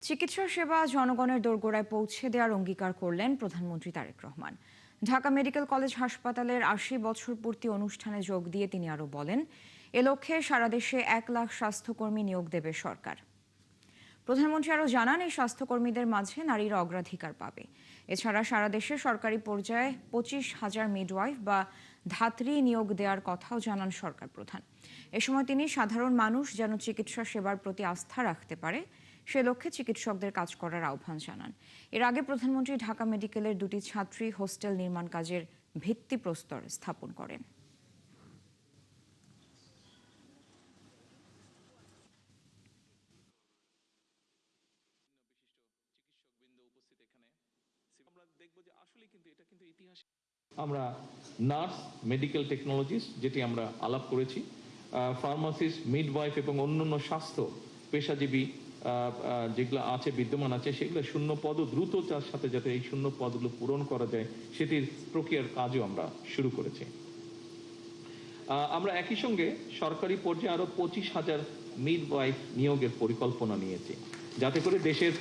চিকিৎসা সেবা জনগণের দোরগোড়ায় পৌঁছে দেওয়ার অঙ্গীকার করলেন প্রধানমন্ত্রী তারেক রহমান। ঢাকা মেডিকেল কলেজ হাসপাতালের ৮০ বছর পূর্তি অনুষ্ঠানে যোগ দিয়ে তিনি আরও বলেন, এ লক্ষ্যে সারা দেশে ১ লাখ স্বাস্থ্যকর্মী নিয়োগ দেবে সরকার। প্রধানমন্ত্রী আরও জানান, এই স্বাস্থ্যকর্মীদের মাঝে নারীরা অগ্রাধিকার পাবে। এছাড়া সারা দেশে সরকারি পর্যায়ে ২৫,০০০ মিডওয়াইফ বা ধাত্রী নিয়োগ দেওয়ার কথাও জানান সরকার প্রধান। এ সময় তিনি সাধারণ মানুষ যেন চিকিৎসা সেবার প্রতি আস্থা রাখতে পারে সে লক্ষ্যে চিকিৎসকদের কাজ করার আহ্বান জানান। এর আগে প্রধানমন্ত্রী ঢাকা মেডিকেলের ২টি ছাত্রী হোস্টেল নির্মাণ কাজের ভিত্তিপ্রস্তর স্থাপন করেন। আমরা নার্স, মেডিকেল টেকনোলজিস্ট যেটি আমরা আলাপ করেছি, ফার্মাসিস্ট, মিডওয়াইফ এবং অন্যান্য স্বাস্থ্য পেশাজীবী যেগুলো আছে বিদ্যমান আছে সেগুলো শূন্য পদও দ্রুত তার সাথে যাতে এই শূন্য পদগুলো পূরণ করা যায় সেটির প্রক্রিয়ার কাজও আমরা শুরু করেছি। আমরা একই সঙ্গে সরকারি পর্যায়ে আরো ২৫,০০০ মিডওয়াইফ নিয়োগের পরিকল্পনা নিয়েছি, যাতে করে দেশের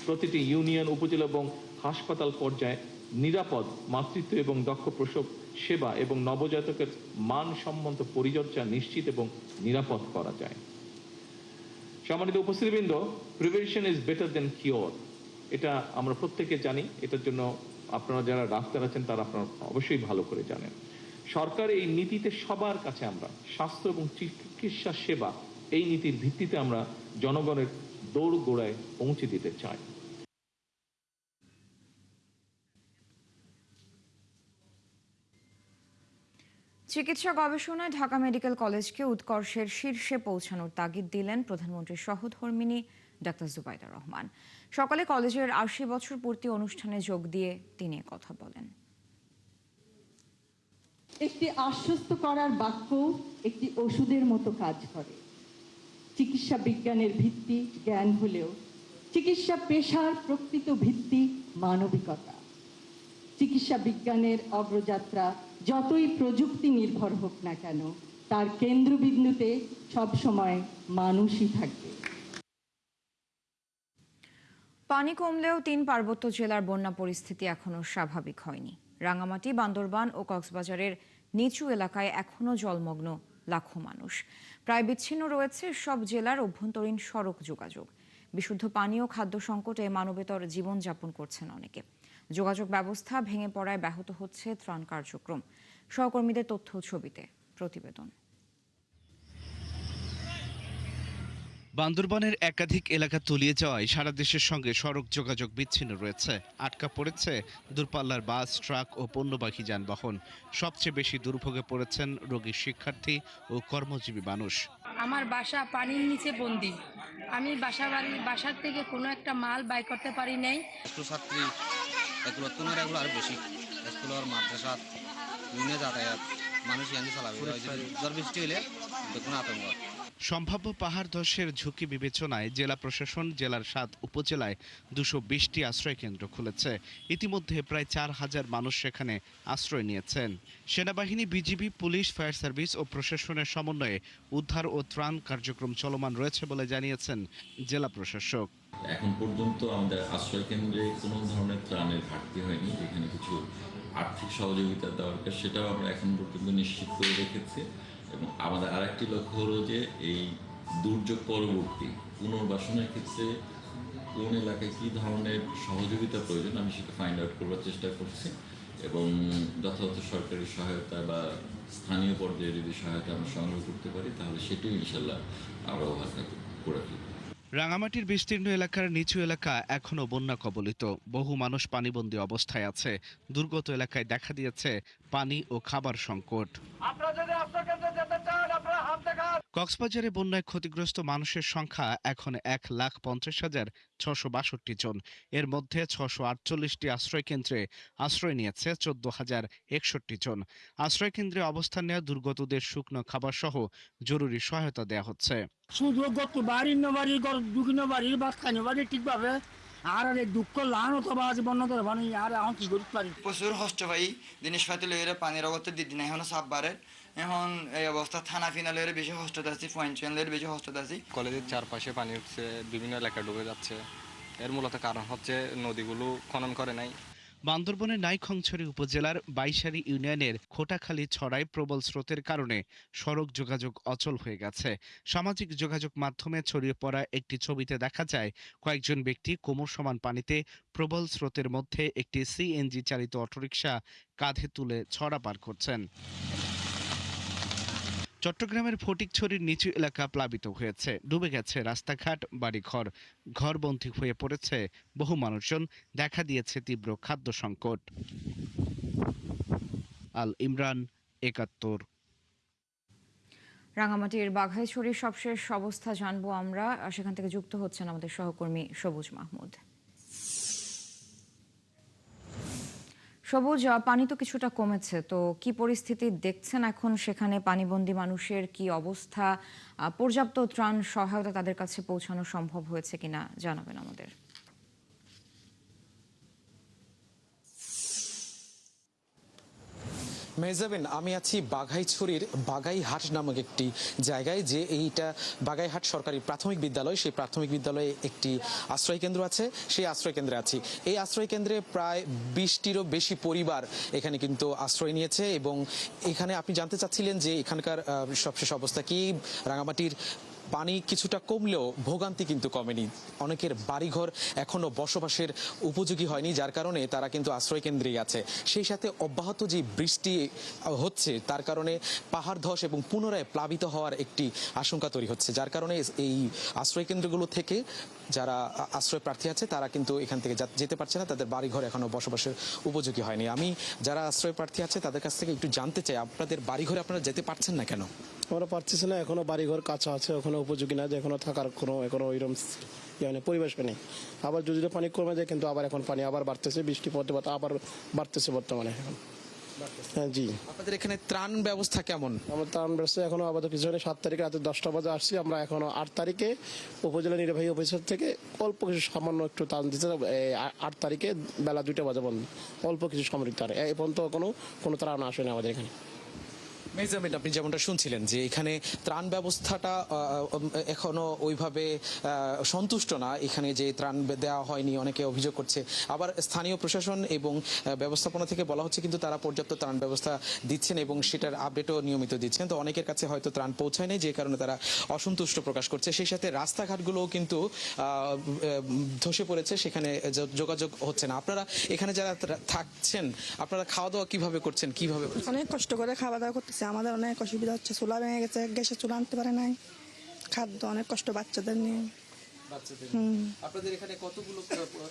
প্রতিটি ইউনিয়ন, উপজেলা এবং হাসপাতাল পর্যায়ে নিরাপদ মাতৃত্ব এবং দক্ষ প্রসব সেবা এবং নবজাতকের মানসম্মত পরিচর্যা নিশ্চিত এবং নিরাপদ করা যায়। সম্মানিত উপস্থিতিবৃন্দ, prevention is better than cure, এটা আমরা প্রত্যেকে জানি। এটার জন্য আপনারা যারা ডাক্তার আছেন তারা আপনারা অবশ্যই ভালো করে জানেন। সরকার এই নীতিতে সবার কাছে আমরা স্বাস্থ্য এবং চিকিৎসা সেবা এই নীতির ভিত্তিতে আমরা জনগণের দোরগোড়ায় পৌঁছে দিতে চাই। চিকিৎসা গবেষণায় ঢাকা মেডিকেল কলেজকে উৎকর্ষের শীর্ষে পৌঁছানোর তাগিদ দিলেন প্রধানমন্ত্রীর সহধর্মিণী ডাক্তার জুবাইদা রহমান। সকালে কলেজের ৮০ বছর পূর্তি অনুষ্ঠানে যোগ দিয়ে তিনি কথা বলেন। একটি আশ্বস্ত করার বাক্য একটি ওষুধের মতো কাজ করে। চিকিৎসা বিজ্ঞানের ভিত্তি জ্ঞান হলেও চিকিৎসা পেশার প্রকৃত ভিত্তি মানবিকতা। চিকিৎসা বিজ্ঞানের অগ্রযাত্রা যতই প্রযুক্তি নির্ভর হোক না কেন, তার কেন্দ্রবিন্দুতে সবসময় মানুষই থাকবে। পানি কমলেও ৩ পার্বত্য জেলার বন্যা পরিস্থিতি এখনো স্বাভাবিক হয়নি। রাঙামাটি, বান্দরবান ও কক্সবাজারের নিচু এলাকায় এখনো জলমগ্ন লাখো মানুষ। প্রায় বিচ্ছিন্ন রয়েছে সব জেলার অভ্যন্তরীণ সড়ক যোগাযোগ। বিশুদ্ধ পানি ও খাদ্য সংকটে মানবেতর জীবনযাপন করছেন অনেকে। যোগাযোগ ব্যবস্থা ভেঙে পড়ায় ব্যাহত হচ্ছে ত্রাণ কার্যক্রম। সহকর্মীদের তথ্য ছবিতে প্রতিবেদন। বান্দরবানের একাধিক এলাকা তলিয়ে যাওয়ায় সারা দেশের সঙ্গে সড়ক যোগাযোগ বিচ্ছিন্ন রয়েছে। আটকা পড়েছে দূরপাল্লার বাস, ট্রাক ও পণ্যবাহী যানবাহন। সবচেয়ে বেশি দুর্ভোগে পড়েছেন রোগী, শিক্ষার্থী ও কর্মজীবী মানুষ। আমার বাসা পানির নিচে বন্দি। আমি বাসার থেকে কোনো একটা মাল বাই করতে পারি নাই। ছাত্রী এগুলো আর বেশি স্কুল আর মাদ্রাসা যাতায়াত মানুষ চালাবে, ঝড় বৃষ্টি হলে কোনো আতঙ্ক। সম্ভাব্য পাহাড় ধসের ঝুঁকি বিবেচনায় জেলা প্রশাসন জেলার ৭ উপজেলায় ২২০টি আশ্রয় কেন্দ্র খুলেছে। ইতিমধ্যে প্রায় ৪,০০০ মানুষ সেখানে আশ্রয় নিয়েছেন। সেনাবাহিনী, বিজিবি, পুলিশ, ফায়ার সার্ভিস ও প্রশাসনের সমন্বয়ে উদ্ধার ও ত্রাণ কার্যক্রম চলমান রয়েছে বলে জানিয়েছেন জেলা প্রশাসক। এখন পর্যন্ত আমাদের আশ্রয় কেন্দ্রে কোনো ধরনের ত্রাণের ঘাটতি হয়নি। এখানে কিছু আর্থিক সহযোগিতা দরকার, সেটাও আমরা এখন পর্যন্ত নিশ্চিত করে রেখেছি। এবং আমাদের আরেকটি লক্ষ্য হলো যে এই দুর্যোগ পরবর্তী পুনর্বাসনের ক্ষেত্রে কোন এলাকায় কী ধরনের সহযোগিতা প্রয়োজন আমি সেটা ফাইন্ড আউট করবার চেষ্টা করছি। এবং যথাযথ সরকারি সহায়তা বা স্থানীয় পর্যায়ে যদি সহায়তা আমরা সংগ্রহ করতে পারি তাহলে সেটিও ইনশাল্লাহ আমরা ওভারকাম করে ফেলব। রাঙামাটির বিস্তীর্ণ এলাকার নিচু এলাকা এখনও বন্যা কবলিত। বহু মানুষ পানিবন্দী অবস্থায় আছে। দুর্গত এলাকায় দেখা দিয়েছে পানি ও খাবার সংকট। কক্সবাজারে বন্যায় ক্ষতিগ্রস্ত মানুষের সংখ্যা এখন ১,৫০,৬৬২ জন। এর মধ্যে ৬৪৮টি আশ্রয় কেন্দ্রে আশ্রয় নিয়েছে ১৪,০৬১ জন। আশ্রয় কেন্দ্রে অবস্থান নেওয়া দুর্গতদের শুকনো খাবার সহ জরুরি সহায়তা দেওয়া হচ্ছে। শুধু গত বাড়ির বাড়ি দুঃখিন বাড়ির বাদ খাইনি বাড়ি ঠিকভাবে আর দুঃখ লান অথবা আজ বন্যতার পানি আর এখন কি করতে পারি। প্রচুর কষ্ট পাই জিনিসপাতি লইরে পানির অগত দিদি না এখন সাপ বাড়ে এখন এই অবস্থা থানা ফিনালের বেশি কষ্টতে আছি, পয়েন্ট চ্যানেলের বেশি কষ্টতে আছি। কলেজের চারপাশে পানি উঠছে, বিভিন্ন এলাকা ডুবে যাচ্ছে। এর মূলত কারণ হচ্ছে নদীগুলো খনন করে নাই। বান্দরবনের নাইখংছড়ি উপজেলার বাইশারি ইউনিয়নের খোটাখালী ছড়ায় প্রবল স্রোতের কারণে সড়ক যোগাযোগ অচল হয়ে গেছে। সামাজিক যোগাযোগ মাধ্যমে ছড়িয়ে পড়া একটি ছবিতে দেখা যায় কয়েকজন ব্যক্তি কোমর সমান পানিতে প্রবল স্রোতের মধ্যে একটি সিএনজি চালিত অটোরিকশা কাঁধে তুলে ছড়া পার করছেন। চট্টগ্রামের ফটিকছড়ির নিচু এলাকা প্লাবিত হয়েছে, ডুবে গেছে রাস্তাঘাট, বাড়িঘর, ঘরবন্দী হয়ে পড়েছে বহু মানুষজন, দেখা দিয়েছে তীব্র খাদ্য সংকট। আল ইমরান, ৭১। রাঙামাটির বাঘাইছড়ির সবশেষ অবস্থা জানবো আমরা, সেখান থেকে যুক্ত হচ্ছেন আমাদের সহকর্মী সবুজ মাহমুদ। সবুজ, পানি তো কিছুটা কমেছে, তো কি পরিস্থিতি দেখছেন এখন সেখানে? পানিবন্দী মানুষের কি অবস্থা? পর্যাপ্ত ত্রাণ সহায়তা তাদের কাছে পৌঁছানো সম্ভব হয়েছে কিনা জানাবেন আমাদের। মেহজাবিন, আমি আছি বাঘাইছড়ির বাগাইহাট নামক একটি জায়গায়, যে এইটা বাগাইহাট সরকারি প্রাথমিক বিদ্যালয়। সেই প্রাথমিক বিদ্যালয়ে একটি আশ্রয় কেন্দ্র আছে, সেই আশ্রয় কেন্দ্রে আছি। এই আশ্রয় কেন্দ্রে প্রায় 20টিরও বেশি পরিবার এখানে কিন্তু আশ্রয় নিয়েছে, এবং এখানে আপনি জানতে চাচ্ছিলেন যে এখানকার সবশেষ অবস্থা কি। রাঙামাটির পানি কিছুটা কমলেও ভোগান্তি কিন্তু কমেনি। অনেকের বাড়িঘর এখনো বসবাসের উপযোগী হয়নি, যার কারণে তারা কিন্তু আশ্রয় কেন্দ্রেই আছে। সেই সাথে অব্যাহত যে বৃষ্টি হচ্ছে তার কারণে পাহাড় ধস এবং পুনরায় প্লাবিত হওয়ার একটি আশঙ্কা তৈরি হচ্ছে, যার কারণে এই আশ্রয় কেন্দ্রগুলো থেকে যারা আশ্রয় প্রার্থী আছে তারা কিন্তু এখান থেকে যেতে পারছে না, তাদের বাড়িঘর এখনো বসবাসের উপযোগী হয়নি। আমি যারা আশ্রয় প্রার্থী আছে তাদের কাছ থেকে একটু জানতে চাই, আপনাদের বাড়িঘরে আপনারা যেতে পারছেন না কেন? আমরা পারতেছি না, এখনো বাড়িঘর কাঁচা আছে, এখনো উপযোগী না যে এখনো থাকার এখনো ওইরকম পরিবেশ নেই। আবার যদি পানি কমে যায় কিন্তু আবার এখন পানি আবার বাড়তেছে, বৃষ্টি পড়তে পড়তে আবার বাড়তেছে বর্তমানে এখন। হ্যাঁ জি। আপনাদের এখানে ত্রাণ ব্যবস্থা কেমন? আমার ত্রাণ ব্যবস্থা এখনো আপাতত কিছু নেই। 7 তারিখে রাতে 10টা বাজে আসছি আমরা, এখনো 8 তারিখে উপজেলা নির্বাহী অফিসার থেকে অল্প কিছু সামান্য একটু ত্রাণ দিতে, 8 তারিখে বেলা 2টা বাজে বন্ধ, অল্প কিছু সামরিক ত্রাণ। এই পর্যন্ত কোনো ত্রাণ আসেনি আমাদের এখানে। মেহজাবিন, আপনি যেমনটা শুনছিলেন যে এখানে ত্রাণ ব্যবস্থাটা এখনো ওইভাবে সন্তুষ্ট না, এখানে যে ত্রাণ দেওয়া হয়নি অনেকে অভিযোগ করছে। আবার স্থানীয় প্রশাসন এবং ব্যবস্থাপনা থেকে বলা হচ্ছে কিন্তু তারা পর্যাপ্ত ত্রাণ ব্যবস্থা দিচ্ছেন এবং সেটার আপডেটও নিয়মিত দিচ্ছেন। তো অনেকের কাছে হয়তো ত্রাণ পৌঁছায় নাই, যে কারণে তারা অসন্তুষ্ট প্রকাশ করছে। সেই সাথে রাস্তাঘাটগুলোও কিন্তু ধসে পড়েছে, সেখানে যোগাযোগ হচ্ছে না। আপনারা এখানে যারা থাকছেন আপনারা খাওয়া দাওয়া কিভাবে করছেন, কিভাবে? অনেক কষ্ট করে খাওয়া দাওয়া করতেছে, আমাদের অনেক অসুবিধা হচ্ছে। চুলা ভেঙে গেছে, গ্যাসে চুলা আনতে পারে নাই, খাদ্য অনেক কষ্ট বাচ্চাদের নিয়ে। আপনাদের এখানে কতগুলো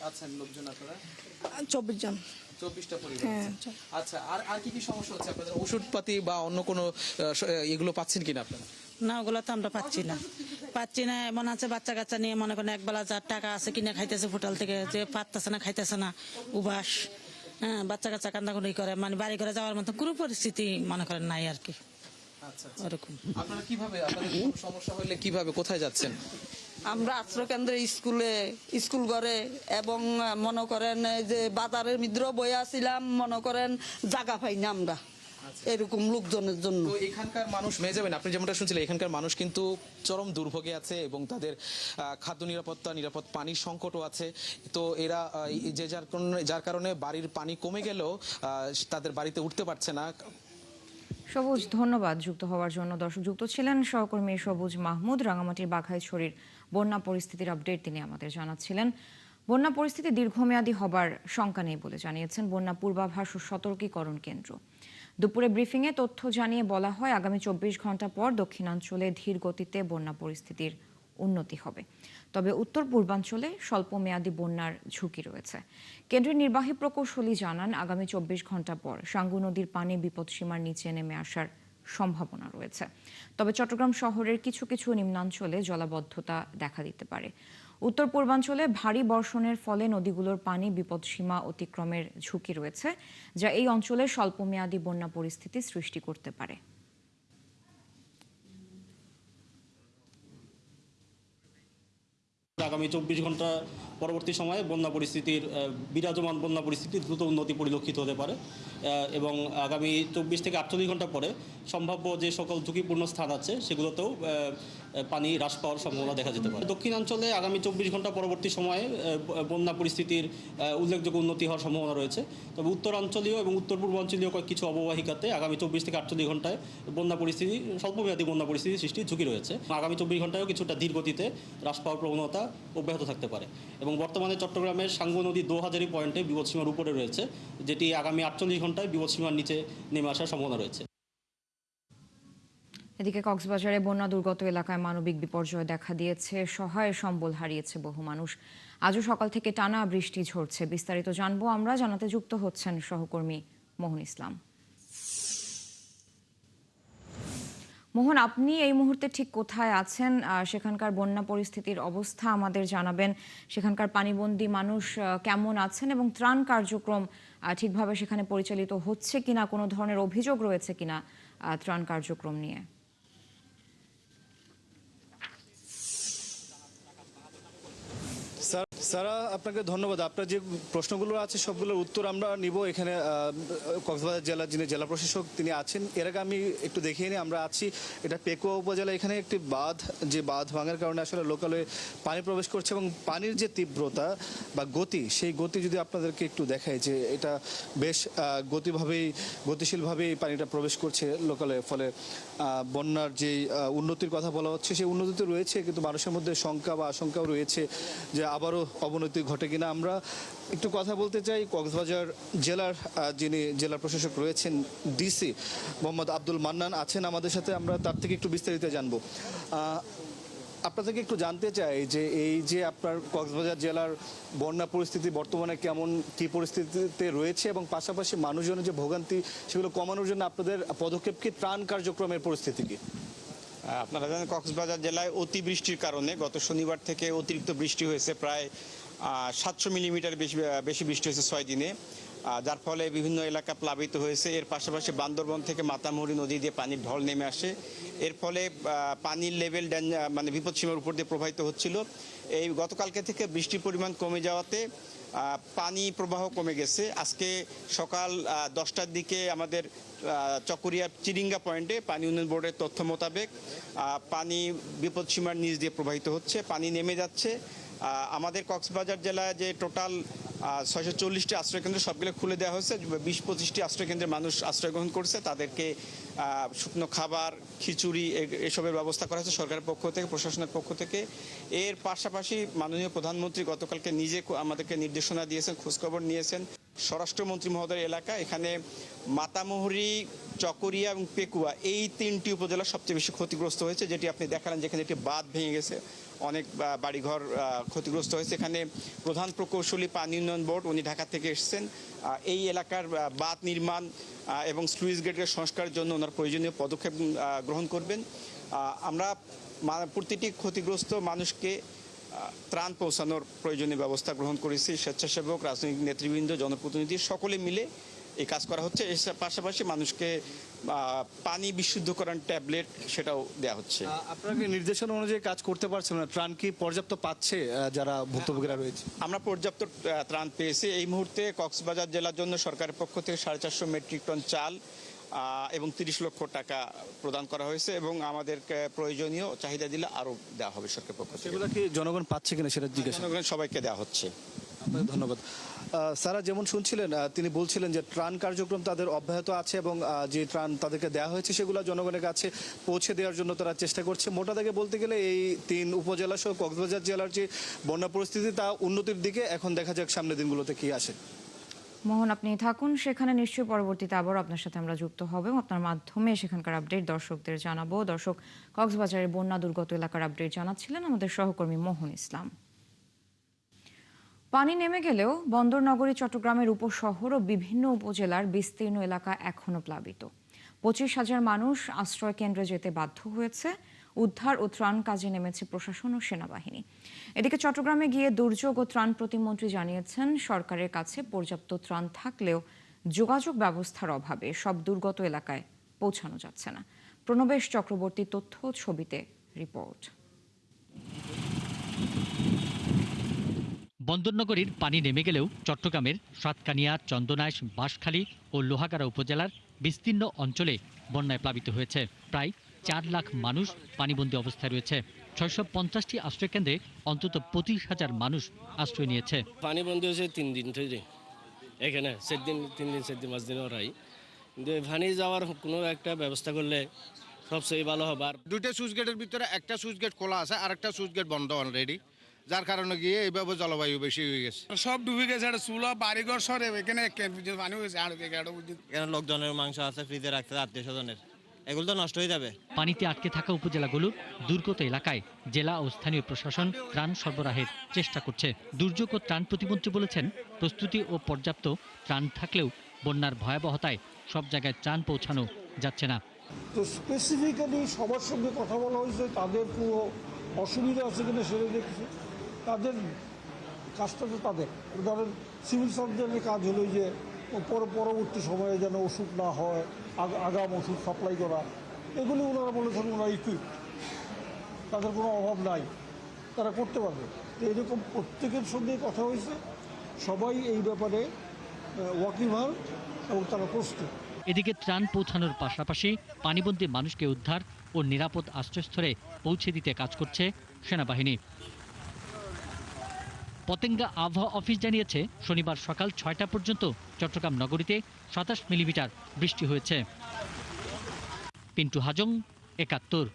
আছেন লোকজন আপনারা? 24 জন। 24টা পরিবার। আচ্ছা, আর কি কি সমস্যা হচ্ছে আপনাদের? ওষুধপাতি বা অন্য কোনো এগুলো পাচ্ছেন কিনা আপনারা? না, ওগুলো তো আমরা পাচ্ছি না। মনে আছে বাচ্চা কাচ্চা নিয়ে মনে করেন একবেলা যার টাকা আছে কিনে খাইতেছে হোটেল থেকে, যে পারতেছে না, খাইতেছে না, উবাস। হ্যাঁ, বাচ্চা কাচ্চা কান্দাকুন্দি করে, মানে বাড়ি করে যাওয়ার মতো কোনো পরিস্থিতি মনে করেন নাই আর কি। ওরকম। আপনারা কিভাবে, আপনাদের কোনো সমস্যা হলে কিভাবে, কোথায় যাচ্ছেন? আমরা আশ্রয় কেন্দ্রে, স্কুল ঘরে এবং মনে করেন যে বাজারের মিদ্র বইয়া ছিলাম, মনে করেন জায়গা পাই না আমরা এরকম লোকজনের জন্য। তো এখানকার মানুষ, মেজাবেন আপনি যেমনটা শুনছিলেন, এখানকার মানুষ কিন্তু চরম দুর্ভোগে আছে এবং তাদের খাদ্য নিরাপত্তা, নিরাপদ পানির সংকটও আছে। তো এরা যার কারণে বাড়ির পানি কমে গেলেও তাদের বাড়িতে উঠতে পারছে না। সবুজ, ধন্যবাদ যুক্ত হওয়ার জন্য। দর্শক, যুক্ত ছিলেন সহকর্মী সবুজ মাহমুদ। রাঙামাটির বাঘাইছড়ির বন্যা পরিস্থিতির আপডেট তিনি আমাদের জানাচ্ছিলেন। বন্যা পরিস্থিতি দীর্ঘমেয়াদী হবার শঙ্কা নেই বলে জানিয়েছেন বন্যা পূর্বাভাস ও সতর্কীকরণ কেন্দ্র। দুপুরে ব্রিফিংয়ে তথ্য জানিয়ে বলা হয়, আগামী 24 ঘন্টা পর দক্ষিণাঞ্চলে ধীর গতিতে বন্যা পরিস্থিতির উন্নতি হবে, তবে উত্তর পূর্বাঞ্চলে স্বল্প মেয়াদী বন্যার ঝুঁকি রয়েছে। কেন্দ্রের নির্বাহী প্রকৌশলী জানান, আগামী 24 ঘন্টা পর সাঙ্গু নদীর পানি বিপদসীমার নিচে নেমে আসার সম্ভাবনা রয়েছে, তবে চট্টগ্রাম শহরের কিছু কিছু নিম্নাঞ্চলে জলাবদ্ধতা দেখা দিতে পারে। উত্তর পূর্বাঞ্চলে ভারী বর্ষণের ফলে নদীগুলোর পানি বিপদসীমা অতিক্রমের ঝুঁকি রয়েছে, যা এই অঞ্চলে স্বল্পমেয়াদী বন্যা পরিস্থিতি সৃষ্টি করতে পারে। আগামী 24 ঘন্টা পরবর্তী সময়ে বন্যা পরিস্থিতির বিরাজমান বন্যা পরিস্থিতির দ্রুত উন্নতি পরিলক্ষিত হতে পারে এবং আগামী 24 থেকে 48 ঘন্টা পরে সম্ভাব্য যে সকল ঝুঁকিপূর্ণ স্থান আছে সেগুলোতেও পানি হ্রাস পাওয়ার সম্ভাবনা দেখা যেতে পারে। দক্ষিণাঞ্চলে আগামী 24 ঘন্টা পরবর্তী সময়ে বন্যা পরিস্থিতির উল্লেখযোগ্য উন্নতি হওয়ার সম্ভাবনা রয়েছে। তবে উত্তরাঞ্চলীয় এবং উত্তর পূর্বাঞ্চলীয় কিছু অববাহিকাতে আগামী 24 থেকে 48 ঘন্টায় বন্যা পরিস্থিতি স্বল্পমেয়াদী বন্যা পরিস্থিতি সৃষ্টির ঝুঁকি রয়েছে। আগামী 24 ঘন্টায়ও কিছুটা ধীর গতিতে হ্রাস পাওয়ার প্রবণতা অব্যাহত থাকতে পারে এবং বর্তমানে চট্টগ্রামের সাঙ্গু নদী দোহাজারী পয়েন্টে বিপদসীমার উপরে রয়েছে, যেটি আগামী 48 ঘন্টায় বিপদসীমার নিচে নেমে আসার সম্ভাবনা রয়েছে। এদিকে কক্সবাজারে বন্যা দুর্গত এলাকায় মানবিক বিপর্যয় দেখা দিয়েছে, সহায় সম্বল হারিয়েছে বহু মানুষ। আজও সকাল থেকে টানা বৃষ্টি ঝরছে। বিস্তারিত জানবো আমরা, জানাতে যুক্ত হচ্ছেন সহকর্মী মোহন ইসলাম। মোহন, আপনি এই মুহূর্তে ঠিক কোথায় আছেন? সেখানকার বন্যা পরিস্থিতির অবস্থা আমাদের জানাবেন। সেখানকার পানিবন্দী মানুষ কেমন আছেন এবং ত্রাণ কার্যক্রম ঠিকভাবে সেখানে পরিচালিত হচ্ছে কিনা, কোনো ধরনের অভিযোগ রয়েছে কিনা ত্রাণ কার্যক্রম নিয়ে? সারা, আপনাকে ধন্যবাদ। আপনার যে প্রশ্নগুলো আছে সবগুলোর উত্তর আমরা নিব। এখানে কক্সবাজার জেলার যিনি জেলা প্রশাসক তিনি আছেন। এর আগে আমি একটু দেখিয়ে নিই, আমরা আছি এটা পেকুয়া উপজেলা। এখানে একটি বাঁধ, যে বাঁধ ভাঙার কারণে আসলে লোকালয়ে পানি প্রবেশ করছে এবং পানির যে তীব্রতা বা গতি, সেই গতি যদি আপনাদেরকে একটু দেখায় যে এটা বেশ গতিশীলভাবেই পানিটা প্রবেশ করছে লোকালয়ে। ফলে বন্যার যে উন্নতির কথা বলা হচ্ছে সেই উন্নতি তো রয়েছে, কিন্তু মানুষের মধ্যে শঙ্কা বা আশঙ্কাও রয়েছে যে আবারও অবনতি ঘটে কিনা। আমরা একটু কথা বলতে চাই কক্সবাজার জেলার যিনি জেলা প্রশাসক রয়েছেন, ডিসি মোহাম্মদ আব্দুল মান্নান আছেন আমাদের সাথে। আমরা তার থেকে একটু বিস্তারিত জানবো। আপনার থেকে একটু জানতে চাই যে এই যে আপনার কক্সবাজার জেলার বন্যা পরিস্থিতি বর্তমানে কেমন, কি পরিস্থিতিতে রয়েছে এবং পাশাপাশি মানুষজনের যে ভোগান্তি সেগুলো কমানোর জন্য আপনাদের পদক্ষেপ কি, ত্রাণ কার্যক্রমের পরিস্থিতি কি? আপনারা জানেন কক্সবাজার জেলায় অতিবৃষ্টির কারণে গত শনিবার থেকে অতিরিক্ত বৃষ্টি হয়েছে, প্রায় 700 মিলিমিটার বেশি বৃষ্টি হয়েছে 6 দিনে, যার ফলে বিভিন্ন এলাকা প্লাবিত হয়েছে। এর পাশাপাশি বান্দরবন থেকে মাতামুহুরী নদী দিয়ে পানির ঢল নেমে আসে। এর ফলে পানির লেভেল মানে বিপদসীমার উপর দিয়ে প্রবাহিত হচ্ছিল। এই গতকালকে থেকে বৃষ্টির পরিমাণ কমে যাওয়াতে পানি প্রবাহ কমে গেছে। আজকে সকাল 10টার দিকে আমাদের চকরিয়া চিরিঙ্গা পয়েন্টে পানি উন্নয়ন বোর্ডের তথ্য মোতাবেক পানি বিপদসীমার নিচ দিয়ে প্রবাহিত হচ্ছে, পানি নেমে যাচ্ছে। আমাদের কক্সবাজার জেলায় যে টোটাল 640টি আশ্রয়কেন্দ্র সবগুলো খুলে দেওয়া হয়েছে। 20-25টি আশ্রয়কেন্দ্রে মানুষ আশ্রয় গ্রহণ করছে, তাদেরকে শুকনো খাবার, খিচুড়ি এসবের ব্যবস্থা করা হয়েছে সরকারের পক্ষ থেকে, প্রশাসনের পক্ষ থেকে। এর পাশাপাশি মাননীয় প্রধানমন্ত্রী গতকালকে নিজে আমাদেরকে নির্দেশনা দিয়েছেন, খোঁজখবর নিয়েছেন। স্বরাষ্ট্রমন্ত্রী মহোদয়ের এলাকা, এখানে মাতামুহুরী, চকরিয়া এবং পেকুয়া এই 3টি উপজেলা সবচেয়ে বেশি ক্ষতিগ্রস্ত হয়েছে, যেটি আপনি দেখালেন, যেখানে একটি বাঁধ ভেঙে গেছে, অনেক বাড়িঘর ক্ষতিগ্রস্ত হয়েছে। এখানে প্রধান প্রকৌশলী পানি উন্নয়ন বোর্ড, উনি ঢাকা থেকে এসেছেন। এই এলাকার বাঁধ নির্মাণ এবং স্লুইস গেটের সংস্কারের জন্য ওনার প্রয়োজনীয় পদক্ষেপ গ্রহণ করবেন। আমরা প্রতিটি ক্ষতিগ্রস্ত মানুষকে ত্রাণ পৌঁছানোর প্রয়োজনীয় ব্যবস্থা গ্রহণ করেছি। স্বেচ্ছাসেবক, রাজনৈতিক নেতৃবৃন্দ, জনপ্রতিনিধি সকলে মিলে এই কাজ করা হচ্ছে। এর পাশাপাশি মানুষকে পানি বিশুদ্ধকরণ ট্যাবলেট সেটাও দেওয়া হচ্ছে। আপনাকে নির্দেশনা অনুযায়ী কাজ করতে পারছেন না? ত্রাণ কি পর্যাপ্ত পাচ্ছে যারা ভুক্তভোগীরা রয়েছে? আমরা পর্যাপ্ত ত্রাণ পেয়েছি। এই মুহূর্তে কক্সবাজার জেলার জন্য সরকারের পক্ষ থেকে 450 মেট্রিক টন চাল এবং 30 লক্ষ টাকা প্রদান করা হয়েছে এবং আমাদের প্রয়োজনীয় চাহিদা দিলে আরও দেওয়া হবে সরকারের পক্ষ থেকে। সেগুলো কি জনগণ পাচ্ছে কিনা সেটা জিজ্ঞাসা? জনগণ সবাইকে দেওয়া হচ্ছে। ধন্যবাদ। স্যারা যেমন শুনছিলেন, তিনি বলছিলেন যে ত্রাণ কার্যক্রম তাদের অব্যাহত আছে এবং যে ত্রাণ তাদেরকে দেওয়া হয়েছে সেগুলো জনগণের কাছে পৌঁছে দেওয়ার জন্য তারা চেষ্টা করছে। মোটা দাগে বলতে গেলে এই 3 উপজেলা সহ কক্সবাজার জেলার যে বন্যা পরিস্থিতি তা উন্নতির দিকে। এখন দেখা যাক সামনের দিনগুলোতে কি আসে। মোহন, আপনি থাকুন সেখানে, নিশ্চয়ই পরবর্তীতে আবার আপনার সাথে আমরা যুক্ত হব, আপনার মাধ্যমে সেখানকার আপডেট দর্শকদের জানাবো। দর্শক, কক্সবাজারের বন্যা দুর্গত এলাকার আপডেট জানাচ্ছিলেন আমাদের সহকর্মী মোহন ইসলাম। পানি নেমে গেলেও বন্দরনগরী চট্টগ্রামের উপশহর ও বিভিন্ন উপজেলার বিস্তীর্ণ এলাকা এখনো প্লাবিত। 25,000 মানুষ আশ্রয় কেন্দ্রে যেতে বাধ্য হয়েছে। উদ্ধার ও ত্রাণ কাজে নেমেছে প্রশাসন ও সেনাবাহিনী। এদিকে চট্টগ্রামে গিয়ে দুর্যোগ ও ত্রাণ প্রতিমন্ত্রী জানিয়েছেন, সরকারের কাছে পর্যাপ্ত ত্রাণ থাকলেও যোগাযোগ ব্যবস্থার অভাবে সব দুর্গত এলাকায় পৌঁছানো যাচ্ছে না। প্রণবেশ চক্রবর্তী তথ্য ছবিতে রিপোর্ট। বন্দরনগরীর পানি নেমে গেলেও চট্টগ্রামের সাতকানিয়া, চন্দনাইশ, বাঁশখালী ও লোহাগাড়া উপজেলার বিস্তীর্ণ অঞ্চলে বন্যায় প্লাবিত হয়েছে। প্রায় 4 লাখ মানুষ পানিবন্দী অবস্থায় রয়েছে। 650টি আশ্রয়কেন্দ্রে অন্তত 25,000 মানুষ আশ্রয় নিয়েছে। পানিবন্দী হয়েছে 3 দিন ধরে এখানে, 3 দিন 5 দিন ওরাই, কিন্তু পানি যাওয়ার কোনো একটা ব্যবস্থা করলে সবচেয়ে ভালো হবে। আর 2টা সুইচ গেটের ভিতরে একটা সুইচ গেট খোলা আছে আর একটা সুইচ গেট বন্ধ অলরেডি, যার কারণে গিয়ে এইভাবে জলবায়ু বেশি হয়ে গেছে। সব ডুবে গেছে, চুলা বাড়িঘর সরে এখানে পানি হয়েছে। এখানে লোকজনের মাংস আছে ফ্রিজে রাখতে, আত্মীয় স্বজনের, এগুলো তো নষ্ট হয়ে যাবে। পানিতে আটকে থাকা উপজেলাগুলোর দুর্গত এলাকায় জেলা ও স্থানীয় প্রশাসন ত্রাণ সরবরাহের চেষ্টা করছে। দুর্যোগ ও ত্রাণ প্রতিমন্ত্রী বলেছেন, প্রস্তুতি ও পর্যাপ্ত ত্রাণ থাকলেও বন্যার ভয়াবহতায় সব জায়গায় ত্রাণ পৌঁছানো যাচ্ছে না। তো স্পেসিফিক্যালি সবার সঙ্গে কথা বলা হয়েছে, তাদের কোনো অসুবিধা আছে কিনা সেটা দেখছে। তাদের কাজটা তো তাদের, ধরেন সিভিল সার্জনের কাজ হলো যে পরবর্তী সময়ে যেন ওষুধ না হয়, আগাম ওষুধ সাপ্লাই করা, এগুলি ওনারা বলেছেন ওনারা ইকুইপ, তাদের কোনো অভাব নাই, তারা করতে পারবে। তো এরকম প্রত্যেকের সঙ্গে কথা হয়েছে, সবাই এই ব্যাপারে ওয়াকিবহাল এবং তারা প্রস্তুত। এদিকে ত্রাণ পৌঁছানোর পাশাপাশি পানিবন্দী মানুষকে উদ্ধার ও নিরাপদ আশ্রয়স্থলে পৌঁছে দিতে কাজ করছে সেনাবাহিনী। পতেঙ্গা আবহাওয়া অফিস জানিয়েছে, শনিবার সকাল 6টা পর্যন্ত চট্টগ্রাম নগরীতে 27 মিলিমিটার বৃষ্টি হয়েছে। পিন্টু হাজং, 71।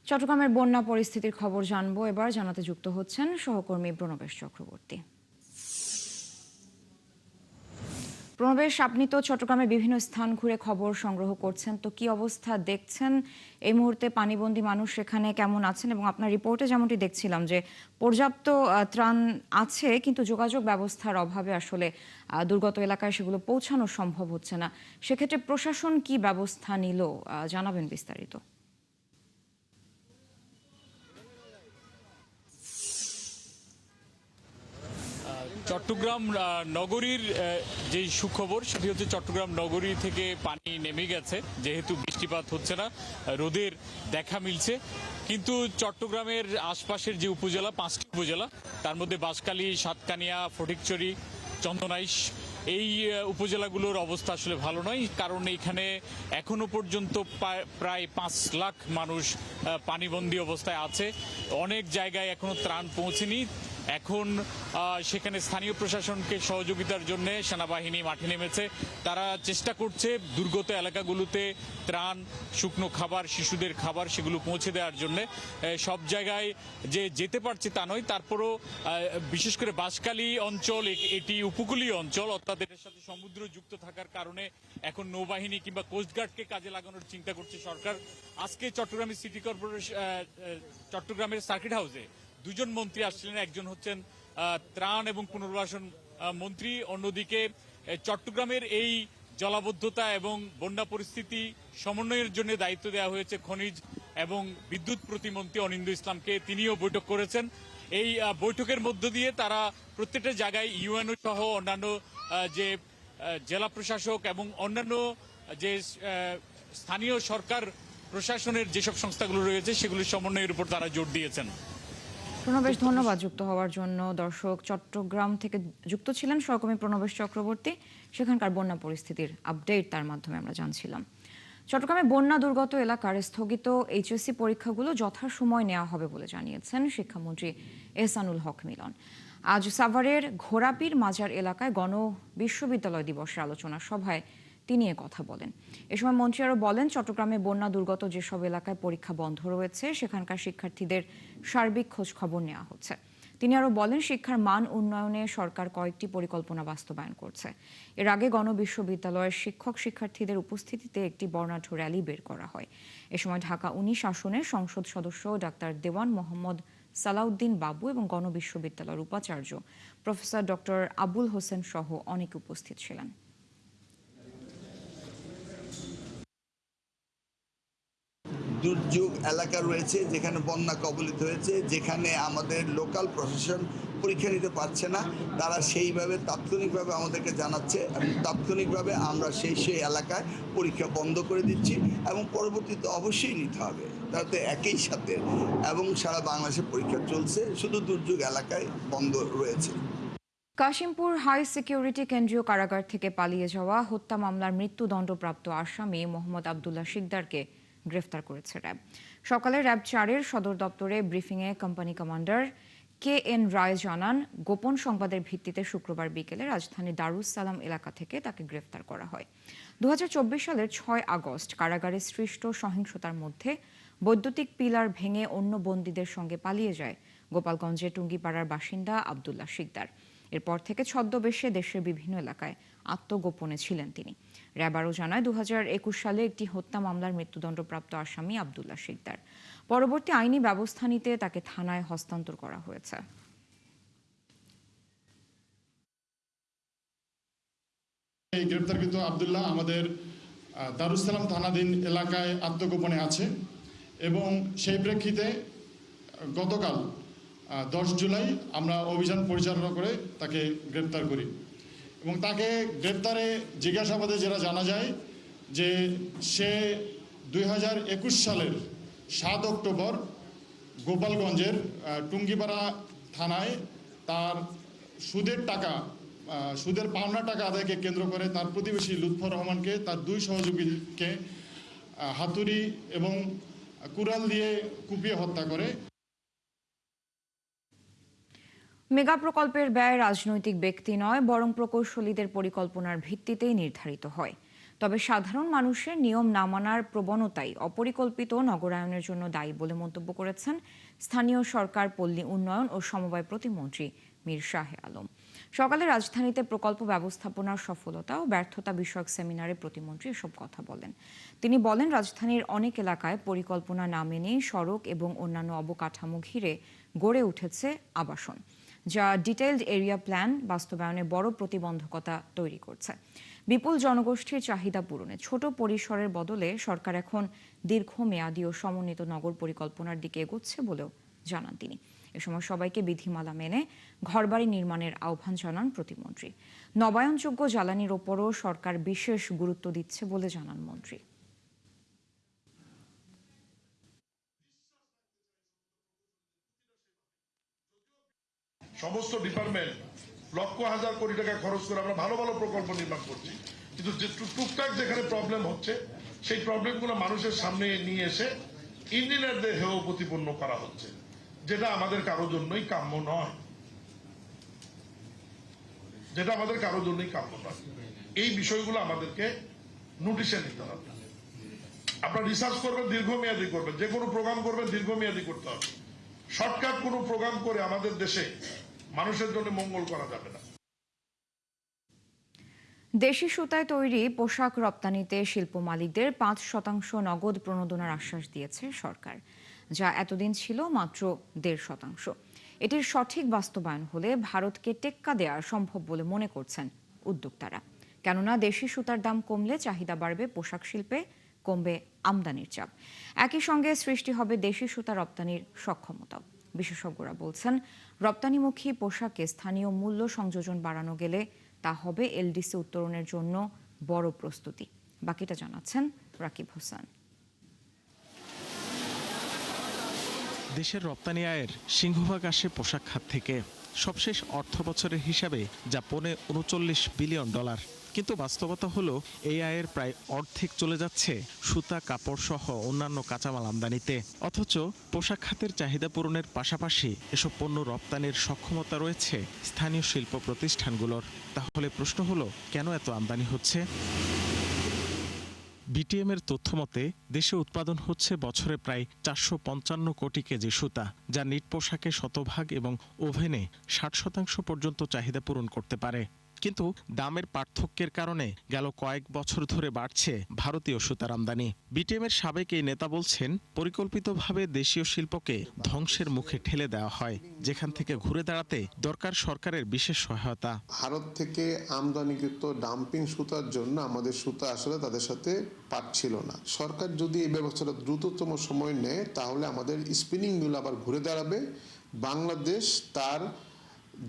চট্টগ্রামের বন্যা পরিস্থিতির খবর জানবো এবার। জানাতে যুক্ত হচ্ছেন সহকর্মী প্রণবেশ চক্রবর্তী। প্রণবেশ, আপনি তো চট্টগ্রামের বিভিন্ন স্থান ঘুরে খবর সংগ্রহ করছেন, তো কি অবস্থা দেখছেন এই মুহূর্তে? পানিবন্দী মানুষ সেখানে কেমন আছেন? এবং আপনার রিপোর্টে যেমনটি দেখছিলাম যে পর্যাপ্ত ত্রাণ আছে, কিন্তু যোগাযোগ ব্যবস্থার অভাবে আসলে দুর্গত এলাকায় সেগুলো পৌঁছানো সম্ভব হচ্ছে না। সেক্ষেত্রে প্রশাসন কি ব্যবস্থা নিল, জানাবেন বিস্তারিত। চট্টগ্রাম নগরীর যে সুখবর সেটি হচ্ছে, চট্টগ্রাম নগরী থেকে পানি নেমে গেছে, যেহেতু বৃষ্টিপাত হচ্ছে না, রোদের দেখা মিলছে। কিন্তু চট্টগ্রামের আশপাশের যে উপজেলা, 5টি উপজেলা, তার মধ্যে বাঁশখালী, সাতকানিয়া, ফটিকছড়ি, চন্দনাইশ, এই উপজেলাগুলোর অবস্থা আসলে ভালো নয়। কারণ এখানে এখনো পর্যন্ত প্রায় 5 লাখ মানুষ পানিবন্দী অবস্থায় আছে। অনেক জায়গায় এখনো ত্রাণ পৌঁছেনি। এখন সেখানে স্থানীয় প্রশাসনকে সহযোগিতার জন্য সেনাবাহিনী মাঠে নেমেছে। তারা চেষ্টা করছে দুর্গত এলাকাগুলোতে ত্রাণ, শুকনো খাবার, শিশুদের খাবার সেগুলো পৌঁছে দেওয়ার জন্য। সব জায়গায় যে যেতে পারছে তা নয়, তারপরও বিশেষ করে বাঁশখালী অঞ্চল এটি উপকূলীয় অঞ্চল, অর্থাৎ এটার সাথে সমুদ্র যুক্ত থাকার কারণে এখন নৌবাহিনী কিংবা কোস্টগার্ডকে কাজে লাগানোর চিন্তা করছে সরকার। আজকে চট্টগ্রামের সিটি কর্পোরেশন, চট্টগ্রামের সার্কিট হাউসে 2জন মন্ত্রী আসছিলেন। একজন হচ্ছেন ত্রাণ এবং পুনর্বাসন মন্ত্রী, অন্যদিকে চট্টগ্রামের এই জলাবদ্ধতা এবং বন্যা পরিস্থিতি সমন্বয়ের জন্য দায়িত্ব দেওয়া হয়েছে খনিজ এবং বিদ্যুৎ প্রতিমন্ত্রী অনিন্দ্য ইসলামকে। তিনিও বৈঠক করেছেন। এই বৈঠকের মধ্য দিয়ে তারা প্রত্যেকটা জায়গায় ইউএনও সহ অন্যান্য যে জেলা প্রশাসক এবং অন্যান্য যে স্থানীয় সরকার প্রশাসনের যেসব সংস্থাগুলো রয়েছে সেগুলির সমন্বয়ের উপর তারা জোর দিয়েছেন। প্রণবেশ, ধন্যবাদ যুক্ত হওয়ার জন্য। দর্শক, চট্টগ্রাম থেকে যুক্ত ছিলেন সহকর্মী প্রণবেশ চক্রবর্তী। সেখানকার বন্যা পরিস্থিতির আপডেট তার মাধ্যমে আমরা জানছিলাম। চট্টগ্রামে বন্যা দুর্গত এলাকার স্থগিত এইচএসসি পরীক্ষাগুলো যথাসময় নেওয়া হবে বলে জানিয়েছেন শিক্ষামন্ত্রী এহসানুল হক মিলন। আজ সাভারের ঘোড়াপীর মাজার এলাকায় গণ বিশ্ববিদ্যালয় দিবসের আলোচনা সভায় তিনি কথা বলেন। এ সময় মন্ত্রী আরও বলেন, চট্টগ্রামে বন্যা দুর্গত যেসব এলাকায় পরীক্ষা বন্ধ রয়েছে সেখানকার শিক্ষার্থীদের সার্বিক খোঁজ খবর নেওয়া হচ্ছে। তিনি আরও বলেন, শিক্ষার মান উন্নয়নে সরকার কয়েকটি পরিকল্পনা বাস্তবায়ন করছে। এর আগে গণবিশ্ববিদ্যালয়ের শিক্ষক শিক্ষার্থীদের উপস্থিতিতে একটি বর্ণাঢ্য র্যালি বের করা হয়। এ সময় ঢাকা 19 আসনের সংসদ সদস্য ডাক্তার দেওয়ান মোহাম্মদ সালাউদ্দিন বাবু এবং গণবিশ্ববিদ্যালয়ের উপাচার্য প্রফেসর ডক্টর আবুল হোসেন সহ অনেকে উপস্থিত ছিলেন। দুর্যোগ এলাকা রয়েছে যেখানে বন্যা কবলিত হয়েছে, যেখানে আমাদের লোকাল প্রশাসন পরীক্ষা নিতে পারছে না, তারা সেইভাবে তাৎক্ষণিকভাবে আমাদেরকে জানাচ্ছে এবং তাৎক্ষণিকভাবে আমরা সেই এলাকায় পরীক্ষা বন্ধ করে দিচ্ছি এবং পরবর্তীতে অবশ্যই নিতে হবে। তারা তো একই সাথে, এবং সারা বাংলাদেশে পরীক্ষা চলছে, শুধু দুর্যোগ এলাকায় বন্ধ রয়েছে। কাশিমপুর হাই সিকিউরিটি কেন্দ্রীয় কারাগার থেকে পালিয়ে যাওয়া হত্যা মামলার মৃত্যুদণ্ডপ্রাপ্ত আসামি মোহাম্মদ আবদুল্লাহ শিকদারকে গ্রেফতার করেছে র্যাব। সকালে র্যাব 4-এর সদর দপ্তরে ব্রিফিংয়ে কোম্পানি কমান্ডার KN রায় জানান, গোপন সংবাদের ভিত্তিতে শুক্রবার বিকেলে রাজধানীর দারুস সালাম এলাকা থেকে তাকে গ্রেফতার করা হয়। 2024 সালের 6 আগস্ট কারাগারে সৃষ্ট সহিংসতার মধ্যে বৈদ্যুতিক পিলার ভেঙে অন্য বন্দীদের সঙ্গে পালিয়ে যায় গোপালগঞ্জের টুঙ্গিপাড়ার বাসিন্দা আবদুল্লাহ শিকদার। এরপর থেকে ছদ্মবেশে দেশের বিভিন্ন এলাকায় আত্মগোপনে ছিলেন তিনি। র্যাব আরও জানায়, 2021 সালে একটি হত্যা মামলার মৃত্যুদণ্ডপ্রাপ্ত আসামি আবদুল্লাহ শিকদার। পরবর্তী আইনি ব্যবস্থা নিতে তাকে থানায় হস্তান্তর করা হয়েছে। এই গ্রেপ্তারকৃত আবদুল্লাহ আমাদের দারুস সালাম থানাধীন এলাকায় আত্মগোপনে আছে এবং সেই প্রেক্ষিতে গতকাল 10 জুলাই আমরা অভিযান পরিচালনা করে তাকে গ্রেপ্তার করি এবং তাকে গ্রেপ্তারে জিজ্ঞাসাবাদে যেটা জানা যায় যে সে 2021 সালের 7 অক্টোবর গোপালগঞ্জের টুঙ্গিপাড়া থানায় তার সুদের পাওনা টাকা আদায়কে কেন্দ্র করে তার প্রতিবেশী লুৎফর রহমানকে, তার 2 সহযোগীকে হাতুড়ি এবং কুড়াল দিয়ে কুপিয়ে হত্যা করে। মেগা প্রকল্পের ব্যয় রাজনৈতিক ব্যক্তি নয়, বরং প্রকৌশলীদের পরিকল্পনার ভিত্তিতেই নির্ধারিত হয়। তবে সাধারণ মানুষের নিয়ম না মানার প্রবণতাই অপরিকল্পিত নগরায়নের জন্য দায়ী বলে মন্তব্য করেছেন স্থানীয় সরকার, পল্লী উন্নয়ন ও সমবায় প্রতিমন্ত্রী মীর শাহে আলম। সকালে রাজধানীতে প্রকল্প ব্যবস্থাপনার সফলতা ও ব্যর্থতা বিষয়ক সেমিনারে প্রতিমন্ত্রী এসব কথা বলেন। তিনি বলেন, রাজধানীর অনেক এলাকায় পরিকল্পনা না মেনেই সড়ক এবং অন্যান্য অবকাঠামো ঘিরে গড়ে উঠেছে আবাসন, যা ডিটেইলড এরিয়া প্ল্যান বাস্তবায়নে বড় প্রতিবন্ধকতা তৈরি করছে। বিপুল জনগোষ্ঠীর চাহিদা পূরণে ছোট পরিসরের বদলে সরকার এখন দীর্ঘমেয়াদী ও সমন্বিত নগর পরিকল্পনার দিকে এগোচ্ছে বলেও জানান তিনি। এ সময় সবাইকে বিধিমালা মেনে ঘরবাড়ি নির্মাণের আহ্বান জানান প্রতিমন্ত্রী। নবায়নযোগ্য জ্বালানির ওপরও সরকার বিশেষ গুরুত্ব দিচ্ছে বলে জানান মন্ত্রী। সমস্ত ডিপার্টমেন্ট লক্ষ হাজার কোটি টাকা খরচ করে আমরা ভালো ভালো প্রকল্প নির্মাণ করছি, কিন্তু যে টুকটাক যেখানে প্রবলেম হচ্ছে সেই প্রবলেমগুলো মানুষের সামনে নিয়ে এসে ইঞ্জিনিয়ারদের হেয় প্রতিপন্ন করা হচ্ছে, যেটা আমাদের কারোর জন্যই কাম্য নয়, এই বিষয়গুলো আমাদেরকে নোটিশে নিতে হবে। আপনারা রিসার্চ করবেন, দীর্ঘমেয়াদী করবেন, যে কোনো প্রোগ্রাম করবেন দীর্ঘমেয়াদী করতে হবে। শর্টকাট কোনো প্রোগ্রাম করে আমাদের দেশে মানুষের জন্য মঙ্গল করা যাবে না। দেশি সুতায় তৈরি পোশাক রপ্তানিতে শিল্প মালিকদের 5% নগদ প্রণোদনার আশ্বাস দিয়েছে সরকার, যা এতদিন ছিল মাত্র 1.5%। এটির সঠিক বাস্তবায়ন হলে ভারতকে টেক্কা দেওয়া সম্ভব বলে মনে করছেন উদ্যোক্তারা। কেননা দেশি সুতার দাম কমলে চাহিদা বাড়বে পোশাক শিল্পে, কমবে আমদানির চাপ। একই সঙ্গে সৃষ্টি হবে দেশি সুতা রপ্তানির সক্ষমতাও। বিশেষজ্ঞরা বলছেন, রপ্তানিমুখী পোশাকে স্থানীয় মূল্য সংযোজন বাড়ানো গেলে তা হবে এলডিসি উত্তরণের জন্য বড় প্রস্তুতি। বাকিটা জানাচ্ছেন রাকিব হোসেন। দেশের রপ্তানি আয়ের সিংহভাগ আসে পোশাক খাত থেকে। সবশেষ অর্থ বছরের হিসাবে যা $39 বিলিয়ন। কিন্তু বাস্তবতা হলো এই আয়ের প্রায় অর্ধেক চলে যাচ্ছে সুতা, কাপড় সহ অন্যান্য কাঁচামাল আমদানিতে। অথচ পোশাক খাতের চাহিদা পূরণের পাশাপাশি এসব পণ্য রপ্তানির সক্ষমতা রয়েছে স্থানীয় শিল্প প্রতিষ্ঠানগুলোর। তাহলে প্রশ্ন হলো, কেন এত আমদানি হচ্ছে? বিটিএম এর তথ্য মতে দেশে উৎপাদন হচ্ছে বছরে প্রায় 455 কোটি কেজি সুতা, যা নিট পোশাকে শতভাগ এবং ওভেনে 60% পর্যন্ত চাহিদা পূরণ করতে পারে। কিন্তু দামের পার্থক্যের কারণে গেল কয়েক বছর ধরে বাড়ছে ভারতীয় সুতার আমদানি। বিটিএম এর সাবেক এই নেতা বলছেন, পরিকল্পিতভাবে দেশীয় শিল্পকে ধ্বংসের মুখে ঠেলে দেওয়া হয়, যেখান থেকে ঘুরে দাঁড়াতে দরকার সরকারের বিশেষ সহায়তা। ভারত থেকে আমদানিকৃত ডাম্পিং সুতার জন্য আমাদের সুতা আসলে তাদের সাথে পারছিল না। সরকার যদি এই ব্যবস্থাটা দ্রুততম সময় নেয় তাহলে আমাদের স্পিনিং মিল আবার ঘুরে দাঁড়াবে। বাংলাদেশ তার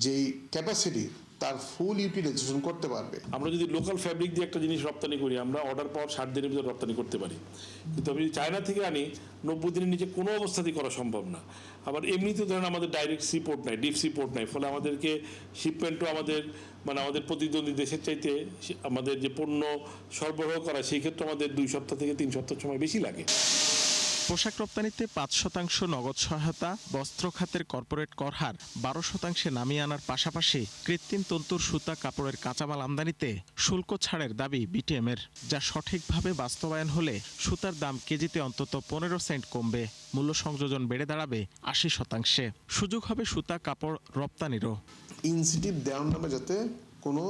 যেই ক্যাপাসিটি তার ফুল ইউটিলাইজেশন করতে পারবে। আমরা যদি লোকাল ফ্যাব্রিক দিয়ে একটা জিনিস রপ্তানি করি, আমরা অর্ডার পাওয়ার 60 দিনের ভিতরে রপ্তানি করতে পারি, কিন্তু আমি যদি চায়না থেকে আনি 90 দিনের নিচে কোনো অবস্থাতেই করা সম্ভব না। আবার এমনিতে ধরেন আমাদের ডাইরেক্ট সি পোর্ট নাই, ডিপ সি পোর্ট নাই, ফলে আমাদেরকে শিপমেন্টও আমাদের প্রতিদ্বন্দ্বী দেশের চাইতে আমাদের যে পণ্য সরবরাহ করা, সেই ক্ষেত্রে আমাদের 2 সপ্তাহ থেকে 3 সপ্তাহ সময় বেশি লাগে। পোশাক রপ্তানিতে 5% নগদ সহায়তা, বস্ত্র খাতের কর্পোরেট কর হার 12% নামিয়ে আনার পাশাপাশি কৃত্রিম তন্তুর সুতা কাপড়ের কাঁচামাল আমদানিতে শুল্ক ছাড়ের দাবি বিটিএমের, যা সঠিকভাবে বাস্তবায়ন হলে সুতার দাম কেজিতে অন্তত 15 সেন্ট কমবে, মূল্য সংযোজন বেড়ে দাঁড়াবে 80%। সুযোগ হবে সুতা কাপড় রপ্তানিরও। ইনসেন্টিভ দেওয়ার নামে যাতে কোনো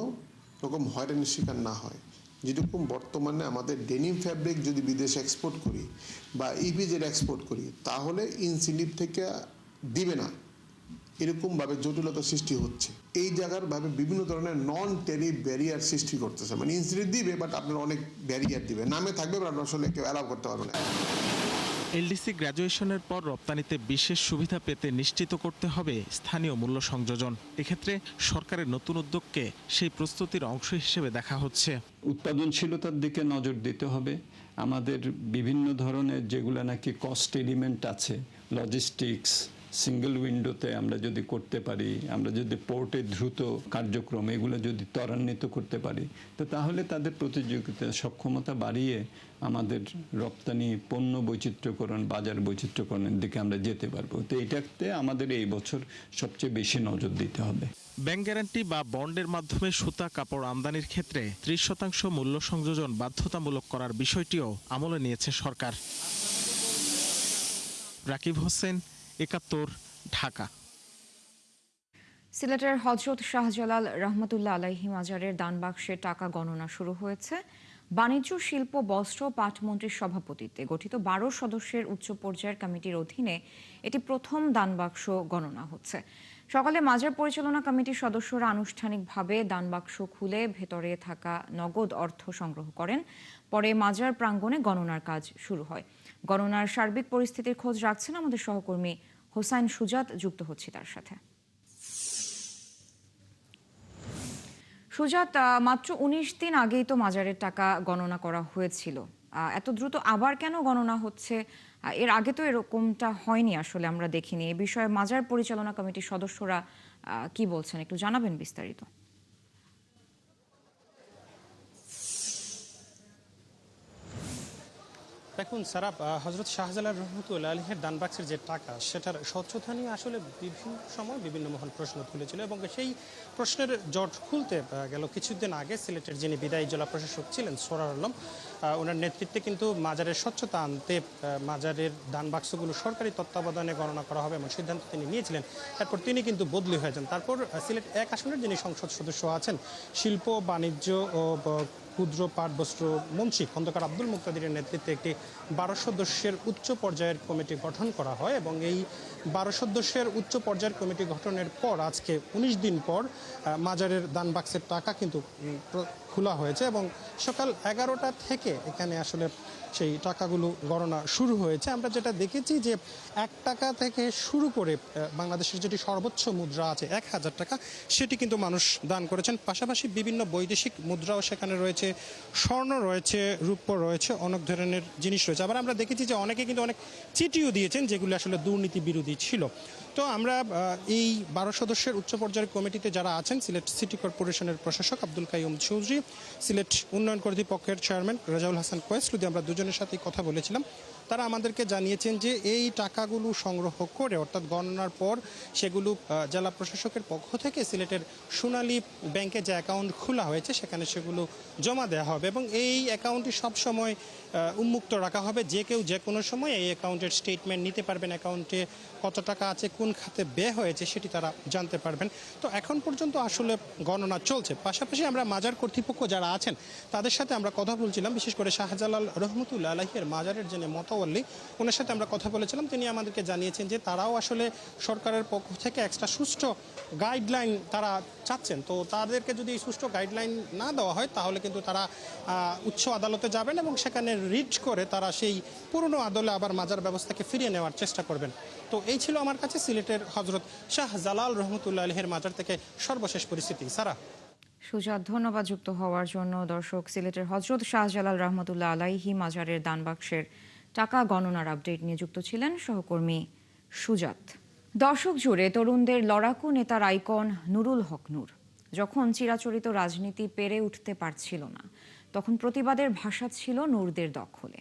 রকম হয়রানির শিকার না হয়। যেরকম বর্তমানে আমাদের ডেনিম ফ্যাব্রিক যদি বিদেশে এক্সপোর্ট করি বা ইপিজেড এক্সপোর্ট করি, তাহলে ইনসেন্টিভ থেকে দিবে না, এরকমভাবে জটিলতা সৃষ্টি হচ্ছে। এই জায়গার ভাবে বিভিন্ন ধরনের নন ট্যারিফ ব্যারিয়ার সৃষ্টি করতেছে, মানে ইনসেন্টিভ দিবে বাট আপনার অনেক ব্যারিয়ার দিবে, নামে থাকবে বাট আসলে কেউ অ্যালাউ করতে পারবে না। এলডিসি গ্র্যাজুয়েশনের পর রপ্তানিতে বিশেষ সুবিধা পেতে নিশ্চিত করতে হবে স্থানীয় মূল্য সংযোজন। এক্ষেত্রে সরকারের নতুন উদ্যোগকে সেই প্রস্তুতির অংশ হিসেবে দেখা হচ্ছে। উৎপাদনশীলতার দিকে নজর দিতে হবে। আমাদের বিভিন্ন ধরনের যেগুলো নাকি কস্ট এলিমেন্ট আছে, লজিস্টিক্স, সিঙ্গেল উইন্ডোতে আমরা যদি করতে পারি, আমরা যদি পোর্টে দ্রুত কার্যক্রম এগুলো যদি ত্বরান্বিত করতে পারি, তো তাহলে তাদের প্রতিযোগিতা সক্ষমতা বাড়িয়ে আমাদের রপ্তানি পণ্য বৈচিত্র্যকরণ, বাজার বৈচিত্র্যকরণের দিকে আমরা যেতে পারবো। তো এটাতে আমাদের এই বছর সবচেয়ে বেশি নজর দিতে হবে। ব্যাংক গ্যারান্টি বা বন্ডের মাধ্যমে সুতা কাপড় আমদানির ক্ষেত্রে 30% মূল্য সংযোজন বাধ্যতামূলক করার বিষয়টিও আমলে নিয়েছে সরকার। রাকিব হোসেন, 71, ঢাকা। সিলেটের হযরত শাহজালাল রহমতুল্লাহ আলাইহি মাজারের দান বাক্সে টাকা গণনা শুরু হয়েছে। বাণিজ্য, শিল্প, বস্ত্র, পাট মন্ত্রীর সভাপতিত্বে গঠিত 12 সদস্যের উচ্চ পর্যায়ের কমিটির অধীনে এটি প্রথম দান বাক্স গণনা হচ্ছে। সকালে মাজার পরিচালনা কমিটির সদস্যরা আনুষ্ঠানিকভাবে দান বাক্স খুলে ভেতরে থাকা নগদ অর্থ সংগ্রহ করেন। পরে মাজার প্রাঙ্গণে গণনার কাজ শুরু হয়। গণনার সার্বিক পরিস্থিতির খোঁজ রাখছেন আমাদের সহকর্মী হোসাইন সুজাত, যুক্ত হচ্ছি তার সাথে। সুজাত, মাত্র 19 দিন আগেই তো মাজারের টাকা গণনা করা হয়েছিল, এত দ্রুত আবার কেন গণনা হচ্ছে? এর আগে তো এরকমটা হয়নি, আসলে আমরা দেখিনি। এ বিষয়ে মাজার পরিচালনা কমিটির সদস্যরা কি বলছেন, একটু জানাবেন বিস্তারিত। দেখুন সারা, হযরত শাহজালাল রহমতুল্লাহ আলাইহির দানবাক্সের যে টাকা, সেটার স্বচ্ছতা নিয়ে আসলে বিভিন্ন সময় বিভিন্ন মহল প্রশ্ন তুলেছিল এবং সেই প্রশ্নের জট খুলতে গেল কিছুদিন আগে সিলেটের যিনি বিদায়ী জেলা প্রশাসক ছিলেন সরার আলম, ওনার নেতৃত্বে কিন্তু মাজারের স্বচ্ছতা আনতে মাজারের দানবাক্সগুলো সরকারি তত্ত্বাবধানে গণনা করা হবে এমন সিদ্ধান্ত তিনি নিয়েছিলেন। তারপর তিনি কিন্তু বদলি হয়ে যান। তারপর সিলেট 1 আসনের যিনি সংসদ সদস্য আছেন, শিল্প, বাণিজ্য ও ক্ষুদ্র পাট বস্ত্র মন্ত্রী খন্দকার আব্দুল মুক্তাদিরের নেতৃত্বে একটি 12 সদস্যের উচ্চ পর্যায়ের কমিটি গঠন করা হয় এবং এই 12 সদস্যের উচ্চ পর্যায়ের কমিটি গঠনের পর আজকে 19 দিন পর মাজারের দান বাক্সের টাকা কিন্তু খোলা হয়েছে এবং সকাল 11টা থেকে এখানে আসলে সেই টাকাগুলো গণনা শুরু হয়েছে। আমরা যেটা দেখেছি যে 1 টাকা থেকে শুরু করে বাংলাদেশের যেটি সর্বোচ্চ মুদ্রা আছে 1000 টাকা, সেটি কিন্তু মানুষ দান করেছেন। পাশাপাশি বিভিন্ন বৈদেশিক মুদ্রাও সেখানে রয়েছে, স্বর্ণ রয়েছে, রূপো রয়েছে, অনেক ধরনের জিনিস রয়েছে। আবার আমরা দেখেছি যে অনেকে কিন্তু অনেক চিঠিও দিয়েছেন যেগুলো আসলে দুর্নীতি বিরোধী ছিল। তো আমরা এই 12 সদস্যের উচ্চ পর্যায়ের কমিটিতে যারা আছেন, সিলেট সিটি কর্পোরেশনের প্রশাসক আব্দুল কাইয়ুম চৌধুরী, সিলেট উন্নয়ন কর্তৃপক্ষের চেয়ারম্যান রেজাউল হাসান কোয়েসলুদি, আমরা দুজনের সাথেই কথা বলেছিলাম। তারা আমাদেরকে জানিয়েছেন যে এই টাকাগুলো সংগ্রহ করে, অর্থাৎ গণনার পর সেগুলো জেলা প্রশাসকের পক্ষ থেকে সিলেটের সোনালী ব্যাংকে যে অ্যাকাউন্ট খোলা হয়েছে সেখানে সেগুলো জমা দেওয়া হবে এবং এই অ্যাকাউন্টটি সবসময় উন্মুক্ত রাখা হবে। যে কেউ যে কোনো সময় এই অ্যাকাউন্টের স্টেটমেন্ট নিতে পারবেন, অ্যাকাউন্টে কত টাকা আছে, কোন খাতে ব্যয় হয়েছে সেটি তারা জানতে পারবেন। তো এখন পর্যন্ত আসলে গণনা চলছে। পাশাপাশি আমরা মাজার কর্তৃপক্ষ যারা আছেন তাদের সাথে আমরা কথা বলছিলাম, বিশেষ করে শাহজালাল রহমতুল্লাহ আলাইহির মাজারের যিনি মতো মোতাওয়াল্লি, ওনার সাথে আমরা কথা বলেছিলাম। তিনি আমাদেরকে জানিয়েছেন যে তারাও আসলে সরকারের পক্ষ থেকে এক্সট্রা সুষ্ঠু গাইডলাইন তারা চাচ্ছেন। তো তাদেরকে যদি সুষ্ঠু গাইডলাইন না দেওয়া হয় তাহলে কিন্তু তারা উচ্চ আদালতে যাবেন এবং সেখানে রিট করে তারা সেই পুরনো আদলে আবার মাজার ব্যবস্থাকে ফিরিয়ে নেওয়ার চেষ্টা করবেন। তো এই ছিল আমার কাছে সিলেটের হজরত শাহজালাল রহমতুল্লাহ আলাইহির মাজার থেকে সর্বশেষ পরিস্থিতি। সারা সুজাত, ধন্যবাদ যুক্ত হওয়ার জন্য। দর্শক, সিলেটের হজরত শাহজালাল রহমতুল্লাহ আলাইহি মাজারের দান বাক্সের টাকা গণনার আপডেট নিয়ে যুক্ত ছিলেন সহকর্মী সুজাত। দর্শক জুড়ে তরুণদের লড়াকু নেতার আইকন নুরুল হক নূর যখন চিরাচরিত রাজনীতি পেরে উঠতে পারছিল না, তখন প্রতিবাদের ভাষা ছিল নূরদের দখলে।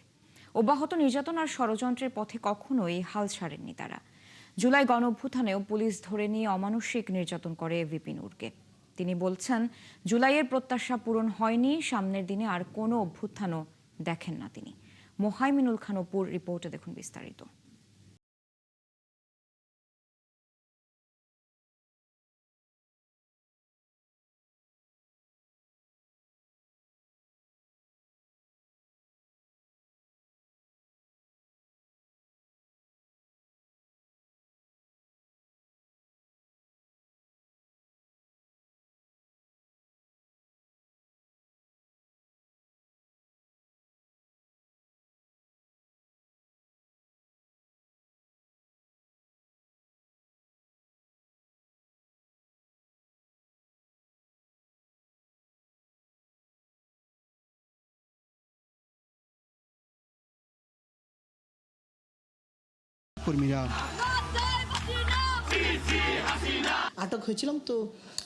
অব্যাহত নির্যাতন আর ষড়যন্ত্রের পথে কখনোই হাল ছাড়েননি তারা। জুলাই গণঅভ্যুত্থানেও পুলিশ ধরে নিয়ে অমানুষিক নির্যাতন করে ভিপি নূরকে। তিনি বলছেন, জুলাইয়ের প্রত্যাশা পূরণ হয়নি, সামনের দিনে আর কোনো অভ্যুত্থানও দেখেন না তিনি। মোহাইমিনুল খান অপুর রিপোর্টে দেখুন বিস্তারিত। আটক হয়েছিলাম, তো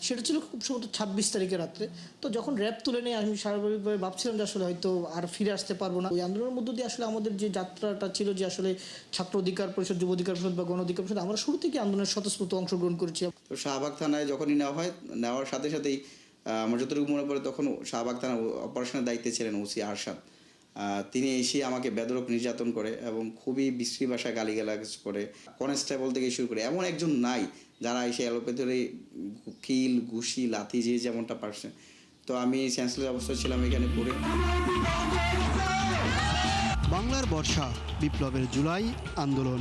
সেটা ছিল খুব সম্ভবত 26 তারিখের রাত্রে। তো যখন র্যাব তুলে নেই আমি স্বাভাবিকভাবে ভাবছিলাম যে আসলে হয়তো আর ফিরে আসতে পারবো না। ওই আন্দোলনের মধ্য দিয়ে আসলে আমাদের যে যাত্রাটা ছিল, যে আসলে ছাত্র অধিকার পরিষদ, যুব অধিকার পরিষদ বা গণ অধিকার পরিষদ, আমরা শুরু থেকে আন্দোলনের স্বতঃস্ফূর্ত অংশগ্রহণ করেছি। তো শাহবাগ থানায় যখনই নেওয়া হয়, নেওয়ার সাথে সাথেই আমার যতটুকু মনে পড়ে তখন শাহবাগ থানা অপারেশনের দায়িত্বে ছিলেন ওসি আরশাদ। তিনি এসে আমাকে বেদরক নির্যাতন করে এবং খুবই বিশ্রী ভাষায় গালিগালাজ করে। কনস্টেবল থেকে শুরু করে এমন একজন নাই যারা এসে অ্যালোপ্যাথি কিল, ঘুষি, লাথি যে যেমনটা পারছে। তো আমি সেন্সলেস অবস্থায় ছিলাম এখানে পড়ে। বাংলার বর্ষা, বিপ্লবের জুলাই আন্দোলন,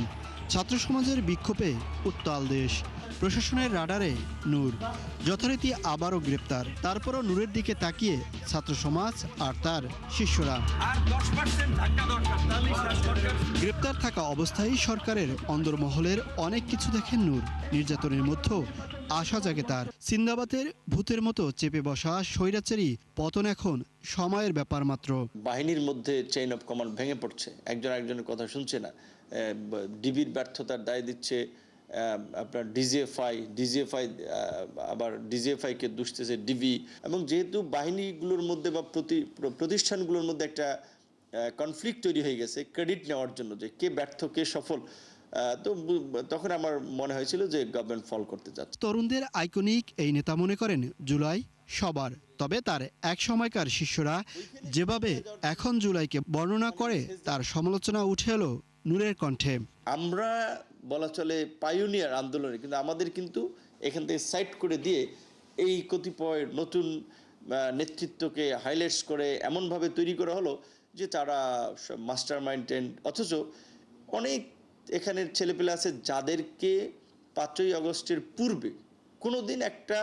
ছাত্র সমাজের বিক্ষোভে উত্তাল দেশ। প্রশাসনের রাডারে নূর যথারীতি আবারও গ্রেপ্তার। তারপরও নূরের দিকে তাকিয়ে ছাত্র সমাজ আর তার শিষ্যরা। গ্রেপ্তার থাকা অবস্থায় সরকারের অন্দরমহলের অনেক কিছু দেখেন নূর। নির্যাতনের মধ্যেও আশা জাগে তার। সিন্দাবাদের ভূতের মতো চেপে বসা স্বৈরাচারী পতন এখন সময়ের ব্যাপার মাত্র। বাহিনীর মধ্যে চেইন অফ কমান্ড ভেঙে পড়ছে, একজন একজনের কথা শুনছে না। ডিবির ব্যর্থতার দায় দিচ্ছে আপনার ডিজিএফআই, আবার ডিজিএফআইকে দুষতেছে ডিবি। এবং যেহেতু বাহিনীগুলোর মধ্যে বা প্রতিষ্ঠানগুলোর মধ্যে একটা কনফ্লিক্ট তৈরি হয়ে গেছে ক্রেডিট নেওয়ার জন্য, যে কে ব্যর্থ কে সফল, তো তখন আমার মনে হয়েছিল যে গভর্নমেন্ট ফল করতে যাচ্ছে। তরুণদের আইকনিক এই নেতা মনে করেন জুলাই সবার, তবে তার এক সময়কার শিষ্যরা যেভাবে এখন জুলাইকে বর্ণনা করে তার সমালোচনা উঠে এলো নূরের কণ্ঠে। আমরা বলা চলে পাইওনিয়ার আন্দোলনে, কিন্তু আমাদের কিন্তু এখান থেকে সাইড করে দিয়ে এই কতিপয় নতুন নেতৃত্বকে হাইলাইটস করে এমনভাবে তৈরি করা হলো যে তারা মাস্টার মাইন্ডেড, অথচ অনেক এখানের ছেলেপেলে আছে যাদেরকে 5ই আগস্টের পূর্বে কোনোদিন একটা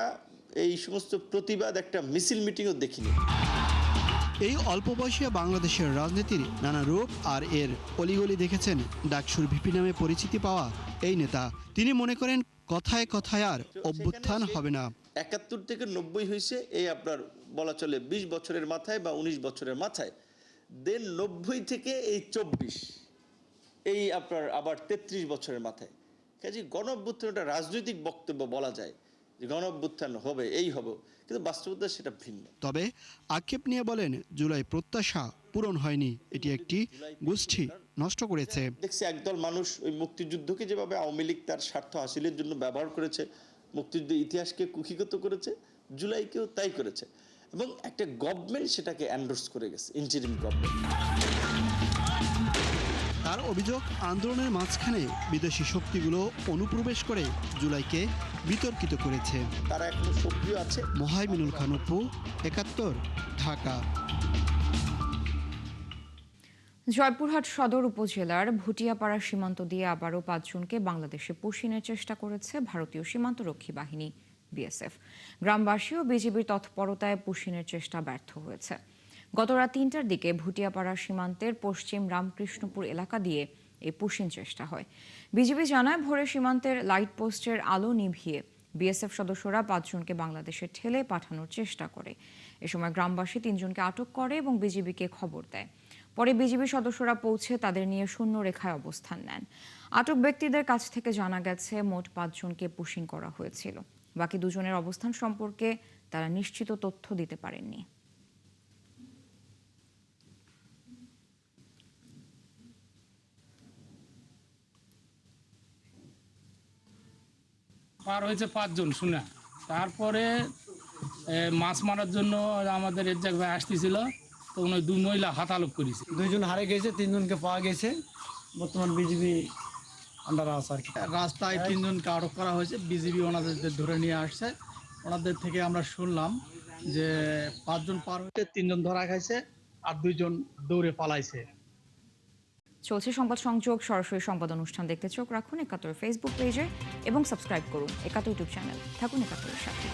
এই সমস্ত প্রতিবাদ একটা মিছিল মিটিংও দেখিনি। এই অল্প বয়সে বাংলাদেশের রাজনীতির নানা রূপ আর এর অলিগলি দেখেছেন ডাকসুর ভিপি নামে পরিচিতি পাওয়া এই নেতা। তিনি মনে করেন কথায় কথায় আর অভ্যুত্থান হবে না। 71 থেকে 90 হয়েছে এই আপনার বলা চলে 20 বছরের মাথায় বা 19 বছরের মাথায়। দেন 90 থেকে এই 24, এই আপনার আবার 33 বছরের মাথায়। কাজে গণ অভ্যুত্থান একটা রাজনৈতিক বক্তব্য বলা যায় যে গণ অভ্যুত্থান হবে, এই হবে, কিন্তু বাস্তবতা সেটা ভিন্ন। তবে আক্ষেপ নিয়ে বলেন জুলাই প্রত্যাশা পূরণ হয়নি, এটি একটি গোষ্ঠী নষ্ট করেছে। দেখছি একদল মানুষ ওই মুক্তিযুদ্ধকে যেভাবে আওয়ামী লীগ তার স্বার্থ হাসিলের জন্য ব্যবহার করেছে, মুক্তিযুদ্ধের ইতিহাসকে কুক্ষিগত করেছে, জুলাইকেও তাই করেছে, এবং একটা গভর্নমেন্ট সেটাকে এন্ডোর্স করে গেছে, ইন্টারিম গভর্নমেন্ট। তার অভিযোগ আন্দোলনের মাঝখানে বিদেশি শক্তিগুলো অনুপ্রবেশ করে জুলাইকে বিতর্কিত করেছে। তারা এখনো সক্রিয় আছে। মোহাইমিনুল খান অপু, 71, ঢাকা। জয়পুরহাট সদর উপজেলার ভুটিয়াপাড়া সীমান্ত দিয়ে আবারও ৫ জনকে বাংলাদেশে পুশিনের চেষ্টা করেছে ভারতীয় সীমান্তরক্ষী বাহিনী বিএসএফ। গ্রামবাসী ও বিজিবির তৎপরতায় পুশিনের চেষ্টা ব্যর্থ হয়েছে। গত রাত ৩টার দিকে ভুটিয়াপাড়া সীমান্তের পশ্চিম রামকৃষ্ণপুর এলাকা দিয়ে এই পুশিন চেষ্টা হয়। বিজিবি জানায়, ভোরে সীমান্তের লাইট পোস্টের আলো নিভিয়ে বিএসএফ সদস্যরা ৫ জনকে বাংলাদেশে ঠেলে পাঠানোর চেষ্টা করে। এ সময় গ্রামবাসী ৩ জনকে আটক করে এবং বিজিবিকে খবর দেয়। পরে বিজিবি সদস্যরা পৌঁছে তাদের নিয়ে শূন্য রেখায় অবস্থান নেন। আটক ব্যক্তিদের কাছ থেকে জানা গেছে মোট ৫ জনকে পুশিং করা হয়েছিল। বাকি ২ জনের অবস্থান সম্পর্কে তারা নিশ্চিত তথ্য দিতে পারেননি। পার হয়েছে ৫ জন শুনে, তারপরে মাছ মারার জন্য আমাদের এক জায়গায় আসতেছিল, তো উনি ২ মহিলা হাতালপ করেছে। ২ জন হারে গেছে, ৩ জনকে পাওয়া গেছে। বর্তমান বিজিবি আন্ডার আছে আর কি। রাস্তায় ৩ জনকে আটক করা হয়েছে, বিজিবি ওনাদের ধরে নিয়ে আসছে। ওনাদের থেকে আমরা শুনলাম যে ৫ জন পার হয়েছে, ৩ জন ধরা খাইছে আর ২ জন দৌড়ে পালাইছে। চলছে সংবাদ সংযোগ। সরাসরি সংবাদ অনুষ্ঠান দেখতে চোখ রাখুন ৭১ ফেসবুক পেজে এবং সাবস্ক্রাইব করুন ৭১ ইউটিউব চ্যানেল। থাকুন ৭১-এর সাথে।